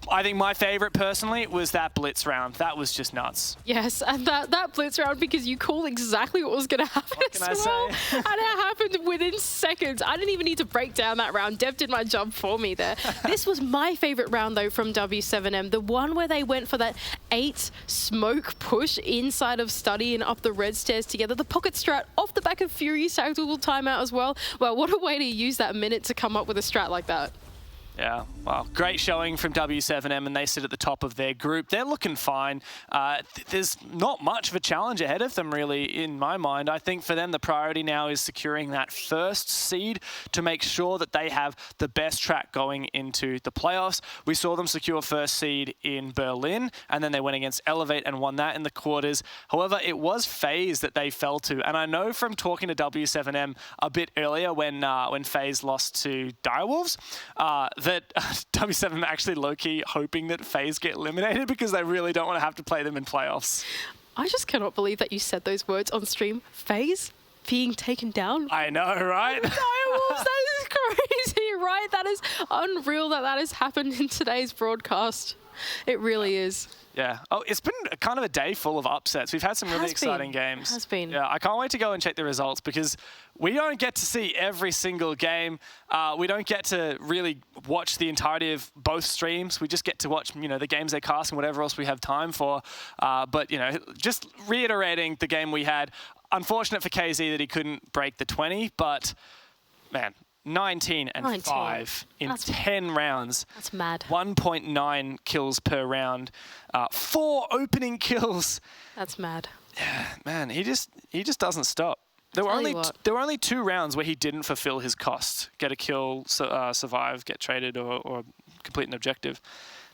I think my favorite, personally, was that Blitz round. That was just nuts. Yes, and that Blitz round, because you called exactly what was going to happen What can I say? And it happened within seconds. I didn't even need to break down that round. Dev did my job for me there. This was my favorite round, though, from W7M. The one where they went for that 8 smoke push inside of Study and up the red stairs together. The pocket strat off the back of Fury's tactical timeout as well. Well, what a way to use that minute to come up with a strat like that. Yeah, well, great showing from W7M, and they sit at the top of their group. They're looking fine. There's not much of a challenge ahead of them, really, in my mind. I think for them, the priority now is securing that first seed to make sure that they have the best track going into the playoffs. We saw them secure first seed in Berlin, and then they went against Elevate and won that in the quarters. However, it was FaZe that they fell to, and I know from talking to W7M a bit earlier when FaZe lost to Direwolves, that W7 are actually low-key hoping that FaZe get eliminated because they really don't want to have to play them in playoffs. I just cannot believe that you said those words on stream. FaZe being taken down. I know, right? Direwolves, that is crazy, right? That is unreal that has happened in today's broadcast. It really is. Yeah. Oh, it's been kind of a day full of upsets. We've had some really exciting games. It has been. Yeah, I can't wait to go and check the results because we don't get to see every single game. We don't get to really watch the entirety of both streams. We just get to watch, you know, the games they cast and whatever else we have time for. But, you know, just reiterating the game we had. Unfortunate for KZ that he couldn't break the 20, but, man, 19 and 5 in 10 rounds. That's mad. 1.9 kills per round. 4 opening kills. That's mad. Yeah, man, he just doesn't stop. There were only 2 rounds where he didn't fulfill his cost. Get a kill, survive, get traded, or complete an objective.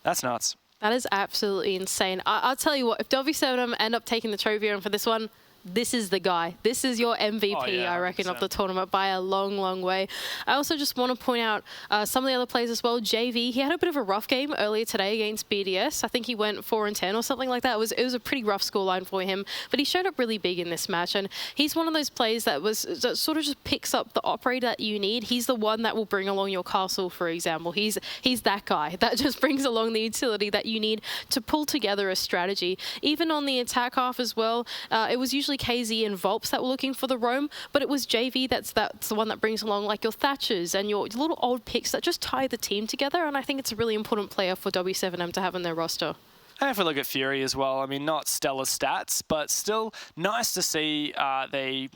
That's nuts. That is absolutely insane. I'll tell you what, if W7M end up taking the trophy home for this one, this is the guy. This is your MVP, I reckon, 100%. Of the tournament by a long, long way. I also just want to point out some of the other players as well. JV, he had a bit of a rough game earlier today against BDS. I think he went 4-10 or something like that. It was a pretty rough scoreline for him, but he showed up really big in this match, and he's one of those players that sort of just picks up the operator that you need. He's the one that will bring along your castle, for example. He's that guy that just brings along the utility that you need to pull together a strategy. Even on the attack half as well, it was usually KZ and Volps that were looking for the roam, but it was JV that's the one that brings along like your Thatchers and your little old picks that just tie the team together, and I think it's a really important player for W7M to have in their roster. And if we look at Fury as well, I mean, not stellar stats, but still nice to see they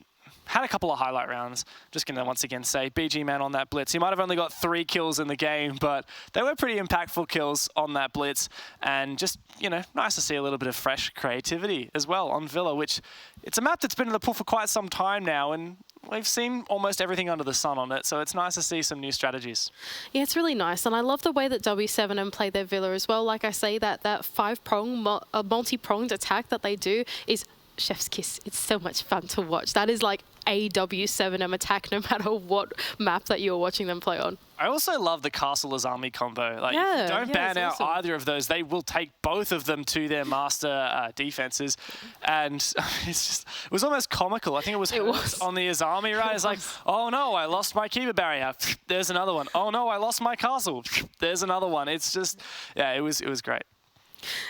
had a couple of highlight rounds. Just going to once again say, BG Man on that blitz. He might have only got 3 kills in the game, but they were pretty impactful kills on that blitz. And just, you know, nice to see a little bit of fresh creativity as well on Villa, which it's a map that's been in the pool for quite some time now, and we've seen almost everything under the sun on it, so it's nice to see some new strategies. Yeah, it's really nice, and I love the way that W7M play their Villa as well. Like I say, that 5-prong, multi-pronged attack that they do is chef's kiss. It's so much fun to watch. That is like a W7M attack no matter what map that you're watching them play on. I also love the Castle Azami combo. Like, if you don't ban out either of those, they will take both of them to their master defenses. And it was almost comical. I think it was on the Azami, right? It's like, oh no, I lost my Kiba barrier. There's another one. Oh no, I lost my castle. There's another one. It's just, yeah, it was great.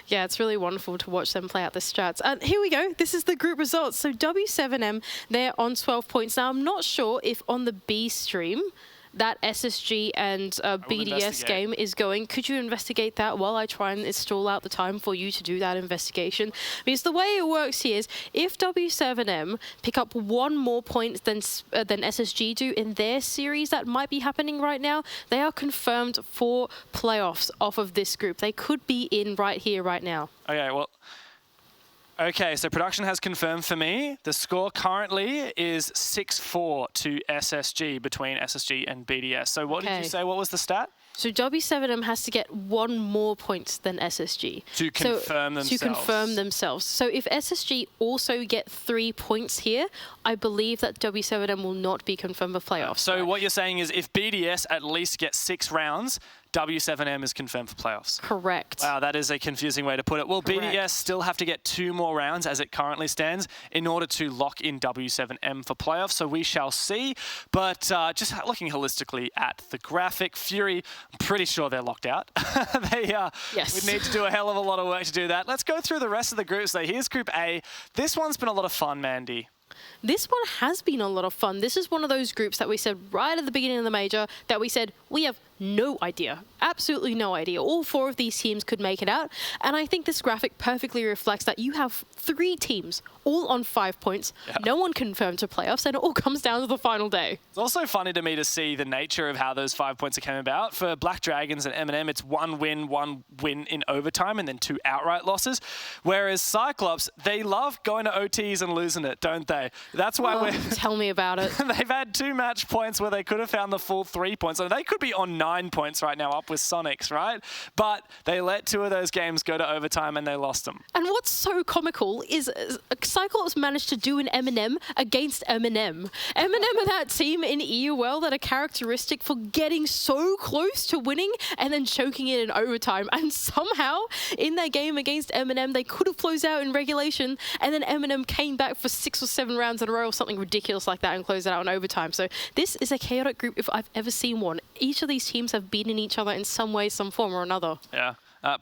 Yeah, it's really wonderful to watch them play out the strats. And here we go. This is the group results. So W7M, they're on 12 points. Now, I'm not sure if on the B stream that SSG and BDS game is going. Could you investigate that while I try and stall out the time for you to do that investigation? Because the way it works here is if W7M pick up 1 more point than SSG do in their series that might be happening right now, they are confirmed for playoffs off of this group. They could be in right here, right now. Okay, well, Okay, so production has confirmed for me. The score currently is 6-4 to SSG between SSG and BDS. So what did you say? What was the stat? So W7M has to get 1 more point than SSG. To confirm themselves. To confirm themselves. So if SSG also get 3 points here, I believe that W7M will not be confirmed for playoffs. So what you're saying is if BDS at least gets 6 rounds, W7M is confirmed for playoffs. Correct. Wow, that is a confusing way to put it. Will BDS still have to get 2 more rounds as it currently stands in order to lock in W7M for playoffs? So we shall see. But just looking holistically at the graphic, Fury, I'm pretty sure they're locked out. They would need to do a hell of a lot of work to do that. Let's go through the rest of the groups. So here's Group A. This one's been a lot of fun, Mandy. This one has been a lot of fun. This is one of those groups that we said right at the beginning of the major that we said we have no idea, absolutely no idea. All 4 of these teams could make it out. And I think this graphic perfectly reflects that you have 3 teams all on 5 points. Yeah. No one confirmed to playoffs, and it all comes down to the final day. It's also funny to me to see the nature of how those 5 points came about. For Black Dragons and M&M, it's 1 win in overtime and then 2 outright losses. Whereas Cyclops, they love going to OTs and losing it, don't they? That's why tell me about it. They've had 2 match points where they could have found the full 3 points. So they could be on 9 points right now up with Sonics, right? But they let 2 of those games go to overtime and they lost them. And what's so comical is Cyclops managed to do an M&M against M&M. M&M are that team in EUL that are characteristic for getting so close to winning and then choking it in overtime. And somehow in that game against M&M, they could have closed out in regulation, and then M&M came back for 6 or 7 rounds in a row or something ridiculous like that and closed it out in overtime. So this is a chaotic group if I've ever seen one. Each of these teams have beaten each other in some way, some form or another. Yeah.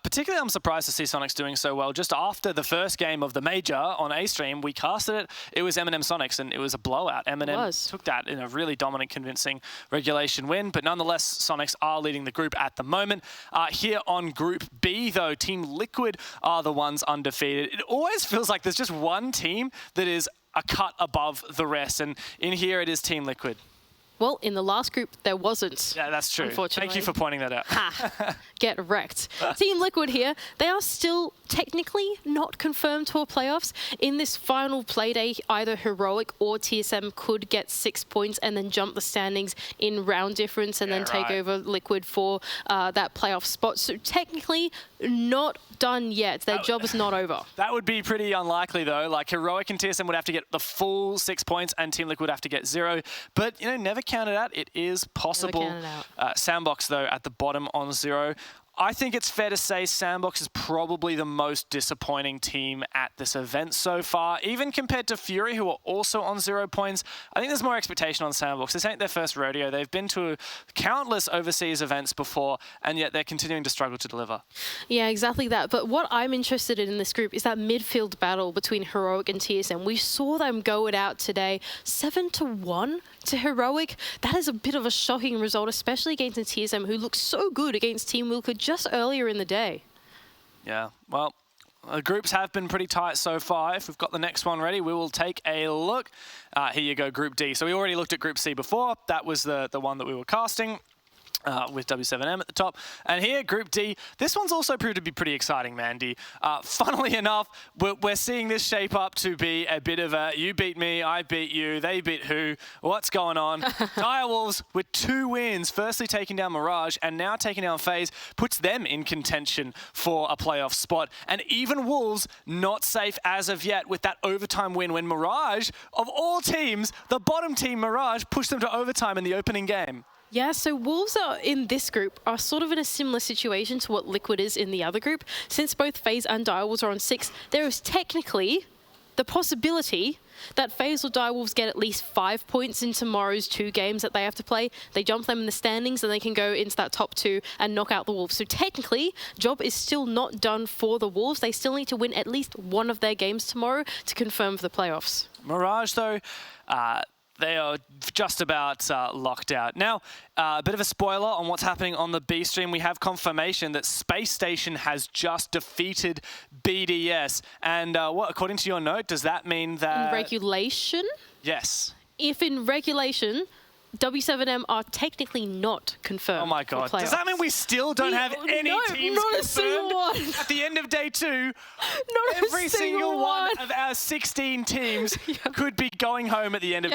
Particularly, I'm surprised to see Sonics doing so well. Just after the first game of the major on A-Stream, we casted it. It was M&M Sonics, and it was a blowout. M&M took that in a really dominant, convincing regulation win. But nonetheless, Sonics are leading the group at the moment. Here on Group B, though, Team Liquid are the ones undefeated. It always feels like there's just one team that is a cut above the rest. And in here, it is Team Liquid. Well, in the last group, there wasn't. Yeah, that's true. Unfortunately. Thank you for pointing that out. Ha! Get wrecked. Team Liquid here, they are still technically not confirmed for playoffs. In this final play day, either Heroic or TSM could get 6 points and then jump the standings in round difference and then take over Liquid for that playoff spot. So technically, not done yet. Their job is not over. That would be pretty unlikely, though. Like, Heroic and TSM would have to get the full 6 points and Team Liquid would have to get 0. But, you know, never count it out. It is possible. Never count it out. Sandbox, though, at the bottom on 0. I think it's fair to say Sandbox is probably the most disappointing team at this event so far, even compared to Fury, who are also on 0 points. I think there's more expectation on Sandbox. This ain't their first rodeo. They've been to countless overseas events before, and yet they're continuing to struggle to deliver. Yeah, exactly that. But what I'm interested in this group is that midfield battle between Heroic and TSM. We saw them go it out today, 7-1 to Heroic. That is a bit of a shocking result, especially against a TSM who looks so good against Team Wilco just earlier in the day. Yeah, well, the groups have been pretty tight so far. If we've got the next one ready, we will take a look. Here you go, Group D. So we already looked at Group C before. That was the one that we were casting. With W7M at the top. And here, Group D, this one's also proved to be pretty exciting, Mandy. Funnily enough, we're seeing this shape up to be a bit of a you beat me, I beat you, they beat who, what's going on? Direwolves with 2 wins, firstly taking down Mirage and now taking down FaZe, puts them in contention for a playoff spot. And even Wolves not safe as of yet with that overtime win when Mirage, of all teams, the bottom team Mirage, pushed them to overtime in the opening game. Yeah, so Wolves are in this group are sort of in a similar situation to what Liquid is in the other group. Since both FaZe and Direwolves are on 6, there is technically the possibility that FaZe or Direwolves get at least 5 points in tomorrow's 2 games that they have to play. They jump them in the standings and they can go into that top 2 and knock out the Wolves. So technically, job is still not done for the Wolves. They still need to win at least one of their games tomorrow to confirm for the playoffs. Mirage, though, they are just about locked out. Now, a bit of a spoiler on what's happening on the B stream. We have confirmation that Space Station has just defeated BDS. And what, according to your note, does that mean that... In regulation? Yes. If in regulation, W7M are technically not confirmed. Oh my God. Does that mean we still don't have any teams not confirmed? A single one. At the end of day 2, Not every a single one one of our 16 teams could be going home at the end of